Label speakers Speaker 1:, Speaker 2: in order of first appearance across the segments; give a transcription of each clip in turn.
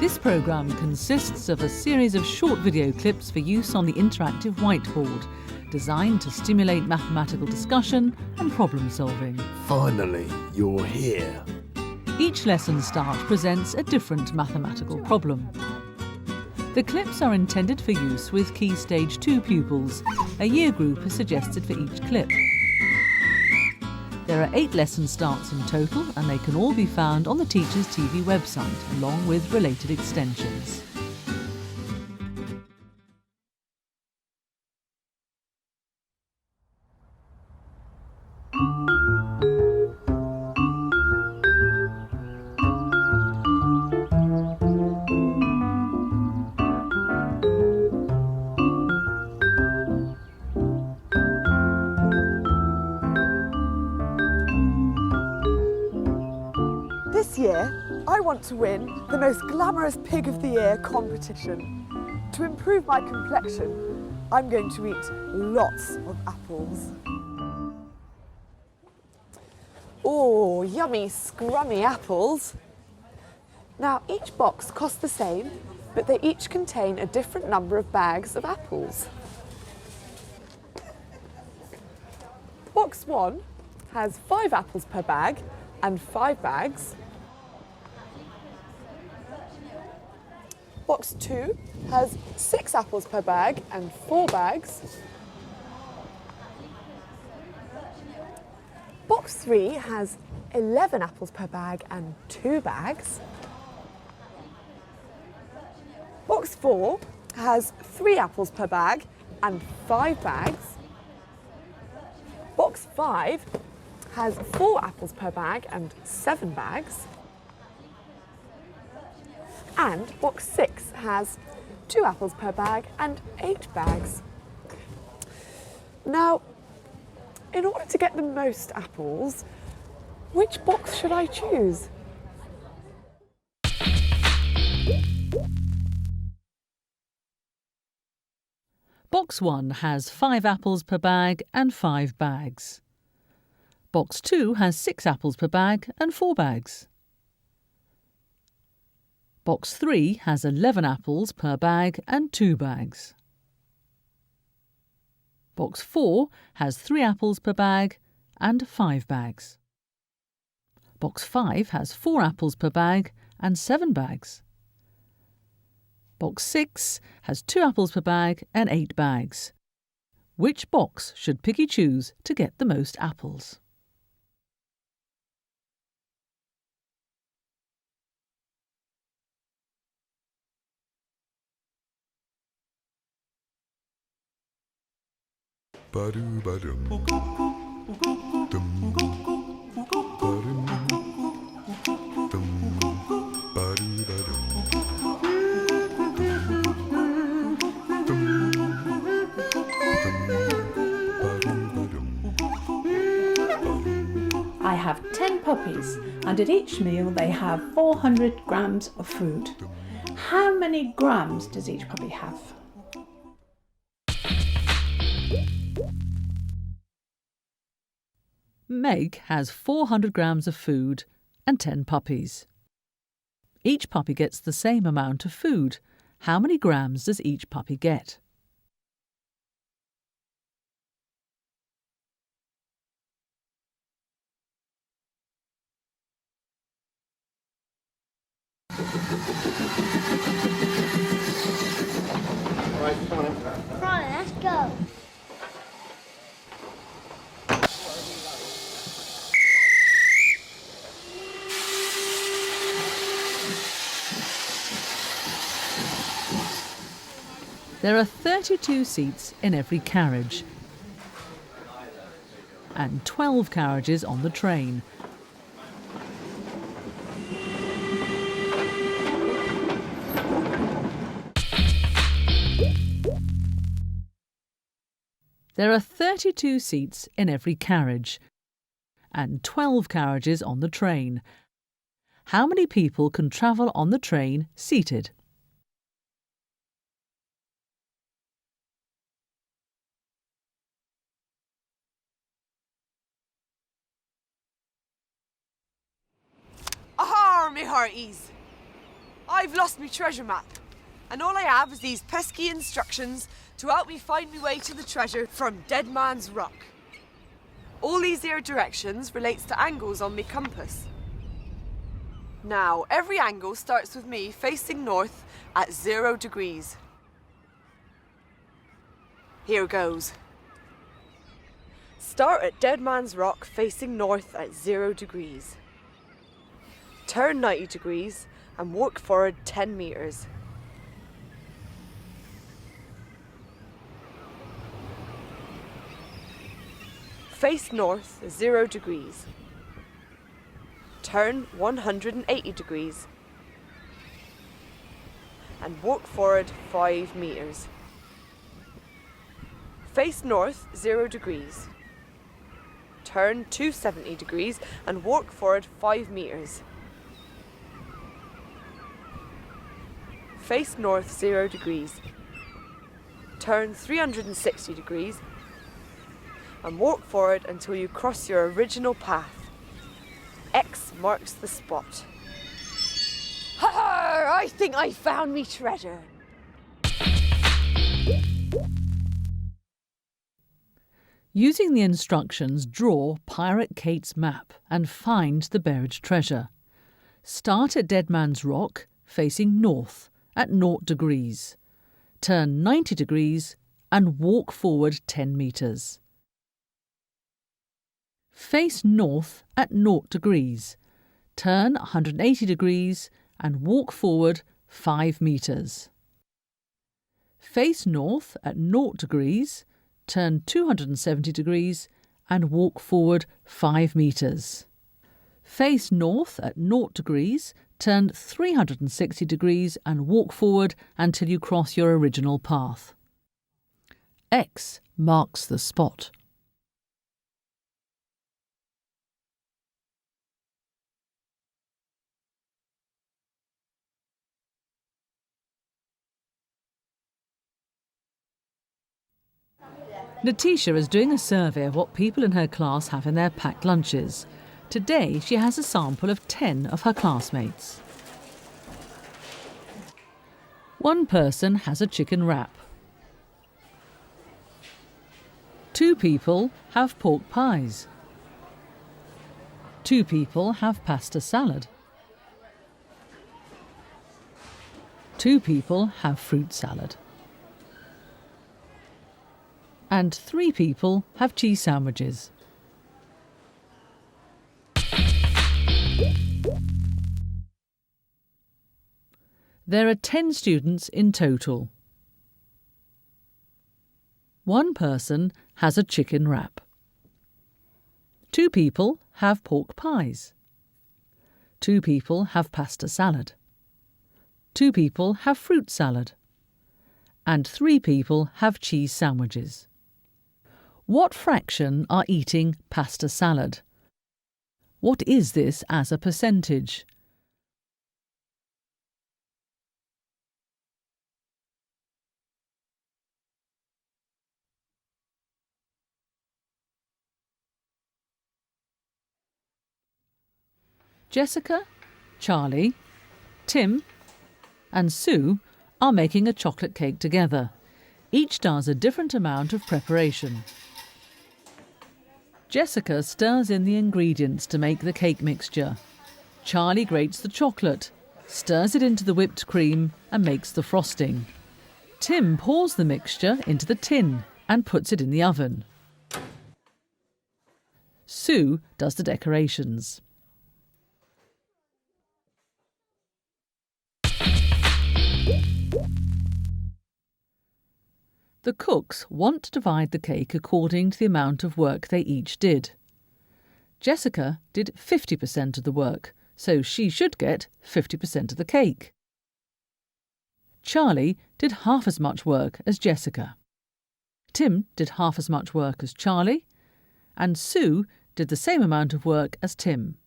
Speaker 1: This programme consists of a series of short video clips for use on the interactive whiteboard, designed to stimulate mathematical discussion and problem solving.
Speaker 2: Finally, you're here.
Speaker 1: Each lesson start presents a different mathematical problem. The clips are intended for use with Key Stage 2 pupils. A year group is suggested for each clip. There are 8 lesson starts in total, and they can all be found on the Teachers TV website, along with related extensions.
Speaker 3: This year, I want to win the most glamorous Pig of the Year competition. To improve my complexion, I'm going to eat lots of apples. Oh, yummy, scrummy apples. Now, each box costs the same, but they each contain a different number of bags of apples. Box 1 has 5 apples per bag and 5 bags. Box 2 has 6 apples per bag and 4 bags. Box 3 has 11 apples per bag and 2 bags. Box 4 has 3 apples per bag and 5 bags. Box 5 has 4 apples per bag and 7 bags. And box 6 has 2 apples per bag and 8 bags. Now, in order to get the most apples, which box should I choose?
Speaker 1: Box 1 has 5 apples per bag and 5 bags. Box 2 has 6 apples per bag and 4 bags. Box 3 has 11 apples per bag and 2 bags. Box 4 has 3 apples per bag and 5 bags. Box 5 has 4 apples per bag and 7 bags. Box 6 has 2 apples per bag and 8 bags. Which box should Piggy choose to get the most apples?
Speaker 4: I have 10 puppies, and at each meal they have 400 grams of food. How many grams does each puppy have?
Speaker 1: Meg has 400 grams of food and 10 puppies. Each puppy gets the same amount of food. How many grams does each puppy get?
Speaker 5: Right, let's go.
Speaker 1: There are 32 seats in every carriage and 12 carriages on the train. There are 32 seats in every carriage and 12 carriages on the train. How many people can travel on the train seated?
Speaker 3: Aha, me hearties! I I've lost my treasure map, and all I have is these pesky instructions to help me find my way to the treasure from Dead Man's Rock. All these here directions relates to angles on me compass. Now, every angle starts with me facing north at 0 degrees. Here goes. Start at Dead Man's Rock facing north at 0 degrees. Turn 90 degrees and walk forward 10 metres. Face north 0 degrees. Turn 180 degrees and walk forward 5 metres. Face north 0 degrees. Turn 270 degrees and walk forward 5 metres. Face north 0 degrees. Turn 360 degrees and walk forward until you cross your original path. X marks the spot. Ha! I think I found me treasure.
Speaker 1: Using the instructions, draw Pirate Kate's map and find the buried treasure. Start at Dead Man's Rock, facing north at 0 degrees. Turn 90 degrees and walk forward 10 metres. Face north at 0 degrees. Turn 180 degrees and walk forward 5 metres. Face north at 0 degrees. Turn 270 degrees and walk forward 5 metres. Face north at 0 degrees, turn 360 degrees and walk forward until you cross your original path. X marks the spot. Nateisha is doing a survey of what people in her class have in their packed lunches. Today she has a sample of 10 of her classmates. One person has a chicken wrap. 2 people have pork pies. 2 people have pasta salad. 2 people have fruit salad. And 3 people have cheese sandwiches. There are 10 students in total. One person has a chicken wrap. 2 people have pork pies. 2 people have pasta salad. 2 people have fruit salad. And 3 people have cheese sandwiches. What fraction are eating pasta salad? What is this as a percentage? Jessica, Charlie, Tim and Sue are making a chocolate cake together. Each does a different amount of preparation. Jessica stirs in the ingredients to make the cake mixture. Charlie grates the chocolate, stirs it into the whipped cream and makes the frosting. Tim pours the mixture into the tin and puts it in the oven. Sue does the decorations. The cooks want to divide the cake according to the amount of work they each did. Jessica did 50% of the work, so she should get 50% of the cake. Charlie did half as much work as Jessica. Tim did half as much work as Charlie, and Sue did the same amount of work as Tim.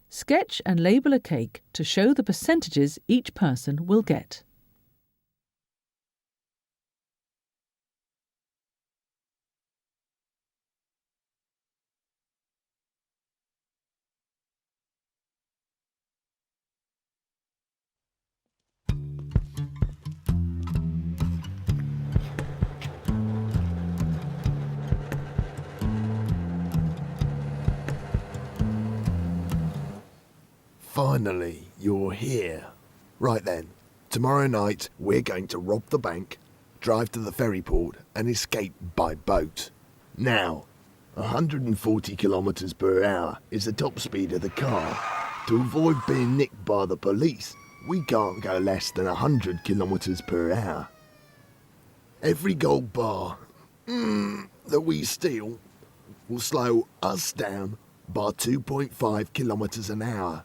Speaker 1: Sketch and label a cake to show the percentages each person will get.
Speaker 2: Finally, you're here. Right then, tomorrow night we're going to rob the bank, drive to the ferry port and escape by boat. Now, 140 kilometers per hour is the top speed of the car. To avoid being nicked by the police, we can't go less than 100 kilometers per hour. Every gold bar that we steal will slow us down by 2.5 kilometers an hour.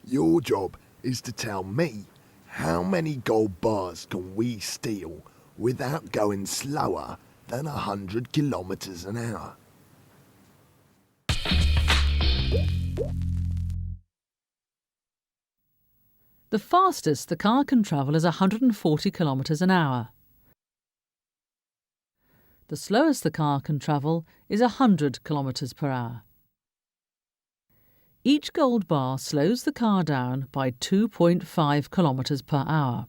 Speaker 2: Your job is to tell me how many gold bars can we steal without going slower than 100 kilometers an hour.
Speaker 1: The fastest the car can travel is 140 kilometers an hour. The slowest the car can travel is 100 kilometers per hour. Each gold bar slows the car down by 2.5 kilometers per hour.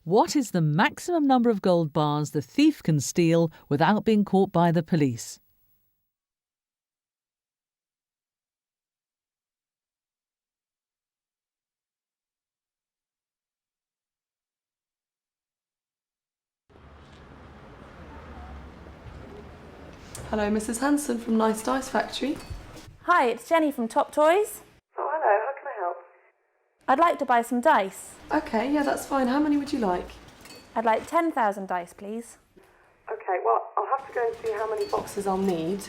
Speaker 1: What is the maximum number of gold bars the thief can steal without being caught by the police?
Speaker 3: Hello, Mrs. Hanson from Nice Dice Factory.
Speaker 6: Hi, it's Jenny from Top Toys.
Speaker 3: Oh, hello, how can I help?
Speaker 6: I'd like to buy some dice.
Speaker 3: Okay, yeah, that's fine. How many would you like?
Speaker 6: I'd like 10,000 dice, please.
Speaker 3: Okay, well, I'll have to go and see how many boxes I'll need,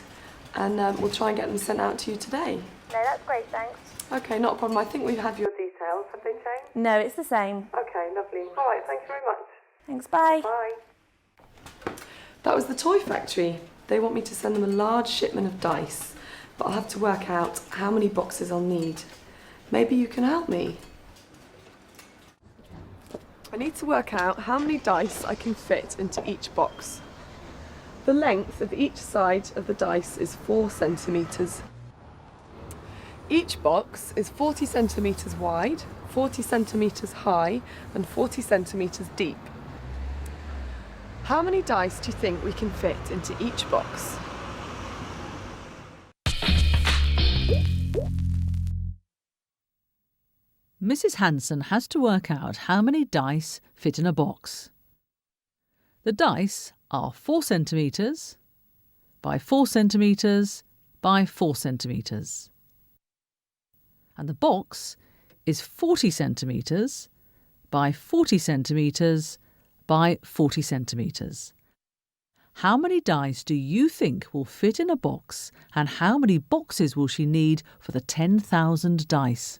Speaker 3: and we'll try and get them sent out to you today.
Speaker 6: No, that's great, thanks.
Speaker 3: Okay, not a problem. I think we have your details. Have they changed?
Speaker 6: No, it's the same.
Speaker 3: Okay, lovely. All right, thank you very much.
Speaker 6: Thanks, bye.
Speaker 3: Bye. That was the toy factory. They want me to send them a large shipment of dice, but I'll have to work out how many boxes I'll need. Maybe you can help me. I need to work out how many dice I can fit into each box. The length of each side of the dice is 4 centimetres. Each box is 40 centimetres wide, 40 centimetres high and 40 centimetres deep. How many dice do you think we can fit into each box?
Speaker 1: Mrs. Hanson has to work out how many dice fit in a box. The dice are 4 centimetres by 4 centimetres by 4 centimetres. And the box is 40 centimetres by 40 centimetres by 40 centimetres. How many dice do you think will fit in a box, and how many boxes will she need for the 10,000 dice?